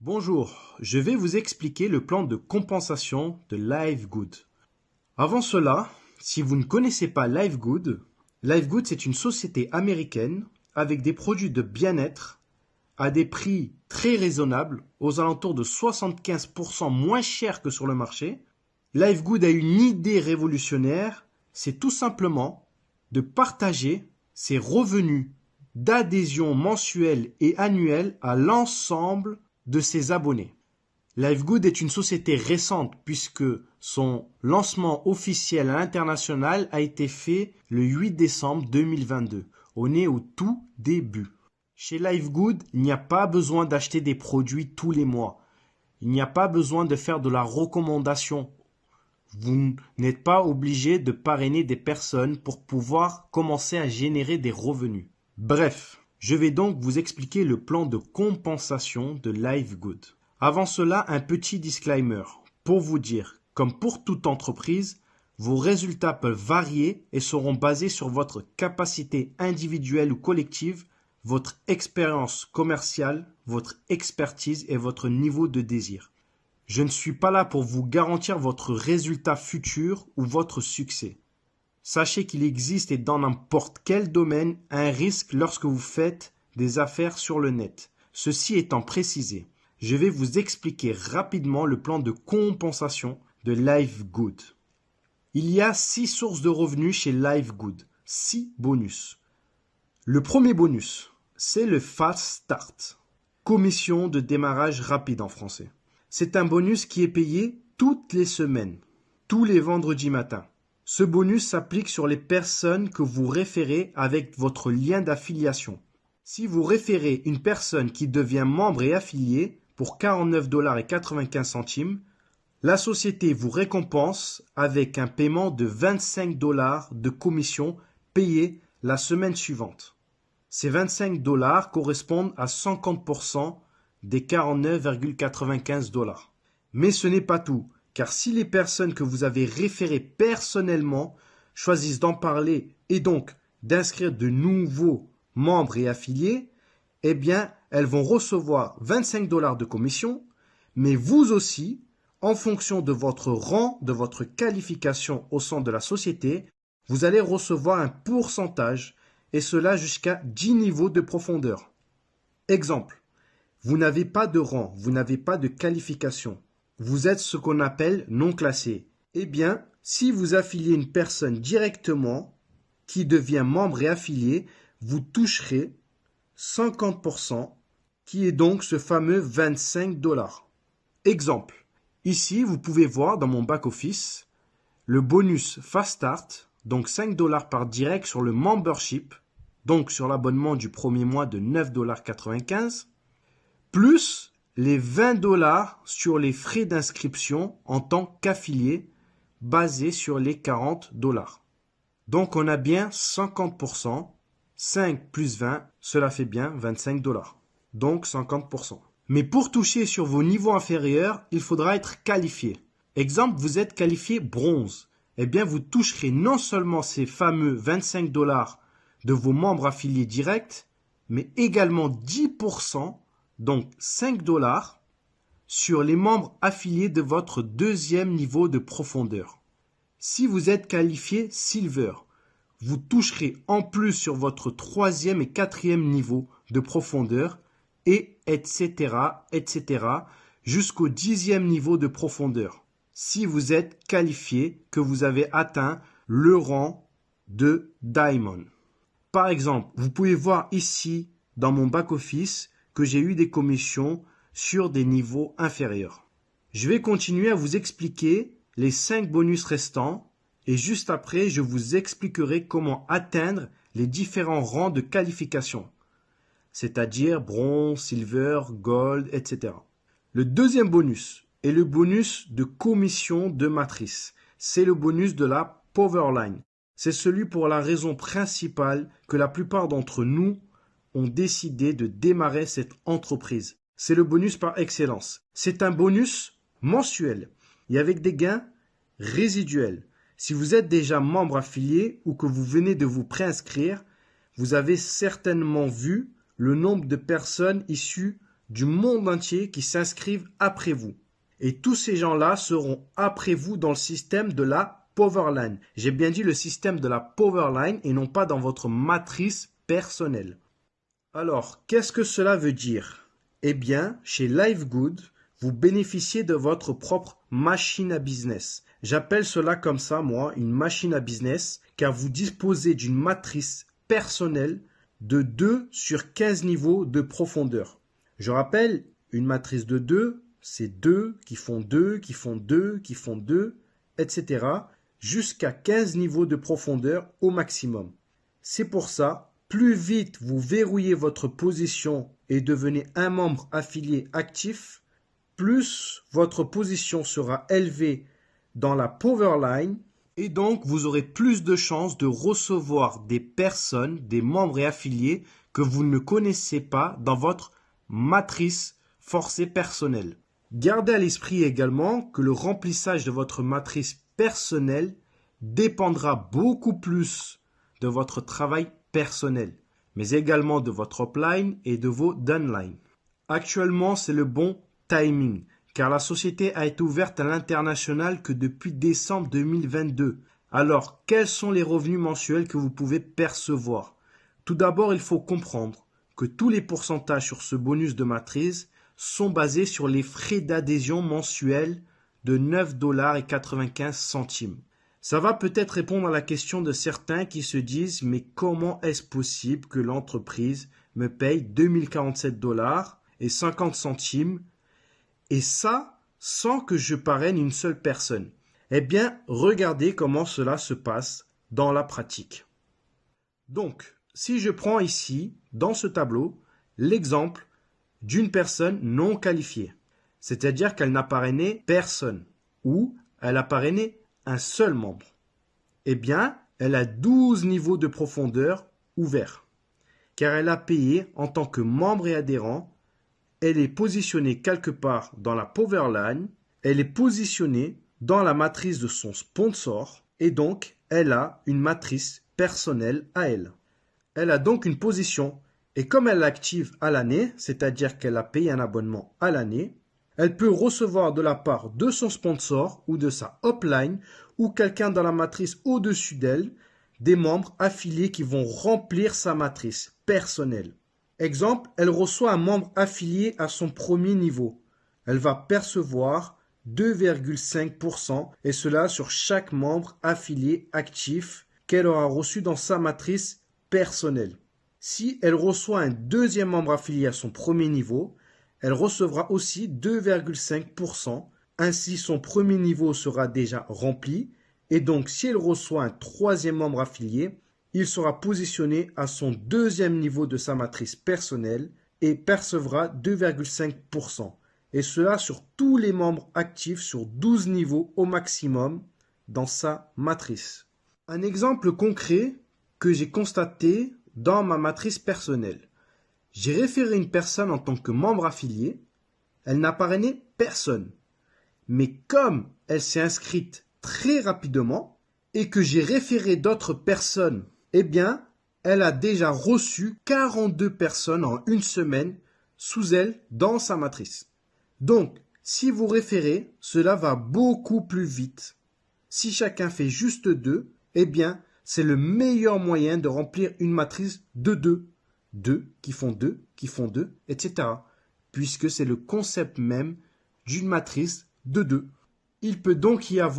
Bonjour, je vais vous expliquer le plan de compensation de LiveGood. Avant cela, si vous ne connaissez pas LiveGood, LiveGood c'est une société américaine avec des produits de bien-être à des prix très raisonnables, aux alentours de 75% moins chers que sur le marché. LiveGood a une idée révolutionnaire, c'est tout simplement de partager ses revenus d'adhésion mensuelle et annuelle à l'ensemble de ses abonnés. LiveGood est une société récente puisque son lancement officiel à l'international a été fait le 8 décembre 2022. On est au tout début. Chez LiveGood, il n'y a pas besoin d'acheter des produits tous les mois. Il n'y a pas besoin de faire de la recommandation. Vous n'êtes pas obligé de parrainer des personnes pour pouvoir commencer à générer des revenus. Bref, je vais donc vous expliquer le plan de compensation de LiveGood. Avant cela, un petit disclaimer pour vous dire, comme pour toute entreprise, vos résultats peuvent varier et seront basés sur votre capacité individuelle ou collective, votre expérience commerciale, votre expertise et votre niveau de désir. Je ne suis pas là pour vous garantir votre résultat futur ou votre succès. Sachez qu'il existe et dans n'importe quel domaine un risque lorsque vous faites des affaires sur le net. Ceci étant précisé, je vais vous expliquer rapidement le plan de compensation de LiveGood. Il y a 6 sources de revenus chez LiveGood, 6 bonus. Le premier bonus, c'est le Fast Start, commission de démarrage rapide en français. C'est un bonus qui est payé toutes les semaines, tous les vendredis matins. Ce bonus s'applique sur les personnes que vous référez avec votre lien d'affiliation. Si vous référez une personne qui devient membre et affiliée pour 49,95 $, la société vous récompense avec un paiement de 25 $ de commission payée la semaine suivante. Ces 25 $ correspondent à 50% des 49,95 $. Mais ce n'est pas tout. Car si les personnes que vous avez référées personnellement choisissent d'en parler et donc d'inscrire de nouveaux membres et affiliés, eh bien, elles vont recevoir 25 $ de commission, mais vous aussi, en fonction de votre rang, de votre qualification au sein de la société, vous allez recevoir un pourcentage, et cela jusqu'à 10 niveaux de profondeur. Exemple, vous n'avez pas de rang, vous n'avez pas de qualification. Vous êtes ce qu'on appelle non classé. Eh bien, si vous affiliez une personne directement qui devient membre et affilié, vous toucherez 50%, qui est donc ce fameux 25 $. Exemple, ici vous pouvez voir dans mon back-office le bonus Fast Start, donc 5 $ par direct sur le membership, donc sur l'abonnement du premier mois de 9,95 $, plus les 20 $ sur les frais d'inscription en tant qu'affilié basés sur les 40 $. Donc on a bien 50%, 5 plus 20, cela fait bien 25 $. Donc 50%. Mais pour toucher sur vos niveaux inférieurs, il faudra être qualifié. Exemple, vous êtes qualifié bronze. Eh bien, vous toucherez non seulement ces fameux 25 $ de vos membres affiliés directs, mais également 10%, donc 5 $ sur les membres affiliés de votre deuxième niveau de profondeur. Si vous êtes qualifié Silver, vous toucherez en plus sur votre troisième et quatrième niveau de profondeur et etc. jusqu'au 10e niveau de profondeur. Si vous êtes qualifié, que vous avez atteint le rang de Diamond. Par exemple, vous pouvez voir ici dans mon back-office que j'ai eu des commissions sur des niveaux inférieurs. Je vais continuer à vous expliquer les 5 bonus restants et juste après, je vous expliquerai comment atteindre les différents rangs de qualification, c'est-à-dire bronze, silver, gold, etc. Le deuxième bonus est le bonus de commission de matrice. C'est le bonus de la Powerline. C'est celui pour la raison principale que la plupart d'entre nous ont décidé de démarrer cette entreprise. C'est le bonus par excellence. C'est un bonus mensuel et avec des gains résiduels. Si vous êtes déjà membre affilié ou que vous venez de vous préinscrire, vous avez certainement vu le nombre de personnes issues du monde entier qui s'inscrivent après vous. Et tous ces gens-là seront après vous dans le système de la Powerline. J'ai bien dit le système de la Powerline et non pas dans votre matrice personnelle. Alors, qu'est-ce que cela veut dire? Eh bien, chez LiveGood, vous bénéficiez de votre propre machine à business. J'appelle cela comme ça, moi, une machine à business, car vous disposez d'une matrice personnelle de 2 sur 15 niveaux de profondeur. Je rappelle, une matrice de 2, c'est 2 qui font 2, qui font 2, qui font 2, etc. jusqu'à 15 niveaux de profondeur au maximum. C'est pour ça, plus vite vous verrouillez votre position et devenez un membre affilié actif, plus votre position sera élevée dans la Powerline et donc vous aurez plus de chances de recevoir des personnes, des membres et affiliés que vous ne connaissez pas dans votre matrice forcée personnelle. Gardez à l'esprit également que le remplissage de votre matrice personnelle dépendra beaucoup plus de votre travail personnel, mais également de votre upline et de vos downlines. Actuellement, c'est le bon timing, car la société a été ouverte à l'international que depuis décembre 2022. Alors, quels sont les revenus mensuels que vous pouvez percevoir? Tout d'abord, il faut comprendre que tous les pourcentages sur ce bonus de matrice sont basés sur les frais d'adhésion mensuels de 9,95 $. Ça va peut-être répondre à la question de certains qui se disent « Mais comment est-ce possible que l'entreprise me paye 2047 $ et 50 centimes et ça sans que je parraine une seule personne ?» Eh bien, regardez comment cela se passe dans la pratique. Donc, si je prends ici, dans ce tableau, l'exemple d'une personne non qualifiée, c'est-à-dire qu'elle n'a parrainé personne ou elle a parrainé un seul membre, eh bien, elle a 12 niveaux de profondeur ouverts, car elle a payé en tant que membre et adhérent, elle est positionnée quelque part dans la Powerline, elle est positionnée dans la matrice de son sponsor, et donc, elle a une matrice personnelle à elle. Elle a donc une position, et comme elle l'active à l'année, c'est-à-dire qu'elle a payé un abonnement à l'année, elle peut recevoir de la part de son sponsor ou de sa upline ou quelqu'un dans la matrice au-dessus d'elle, des membres affiliés qui vont remplir sa matrice personnelle. Exemple, elle reçoit un membre affilié à son premier niveau. Elle va percevoir 2,5% et cela sur chaque membre affilié actif qu'elle aura reçu dans sa matrice personnelle. Si elle reçoit un deuxième membre affilié à son premier niveau, elle recevra aussi 2,5%. Ainsi, son premier niveau sera déjà rempli. Et donc, si elle reçoit un troisième membre affilié, il sera positionné à son deuxième niveau de sa matrice personnelle et percevra 2,5%. Et cela sur tous les membres actifs sur 12 niveaux au maximum dans sa matrice. Un exemple concret que j'ai constaté dans ma matrice personnelle. J'ai référé une personne en tant que membre affilié. Elle n'a parrainé personne. Mais comme elle s'est inscrite très rapidement et que j'ai référé d'autres personnes, eh bien, elle a déjà reçu 42 personnes en une semaine sous elle dans sa matrice. Donc, si vous référez, cela va beaucoup plus vite. Si chacun fait juste 2, eh bien, c'est le meilleur moyen de remplir une matrice de 2. 2 qui font 2, qui font 2, etc. Puisque c'est le concept même d'une matrice de 2. Il peut donc y avoir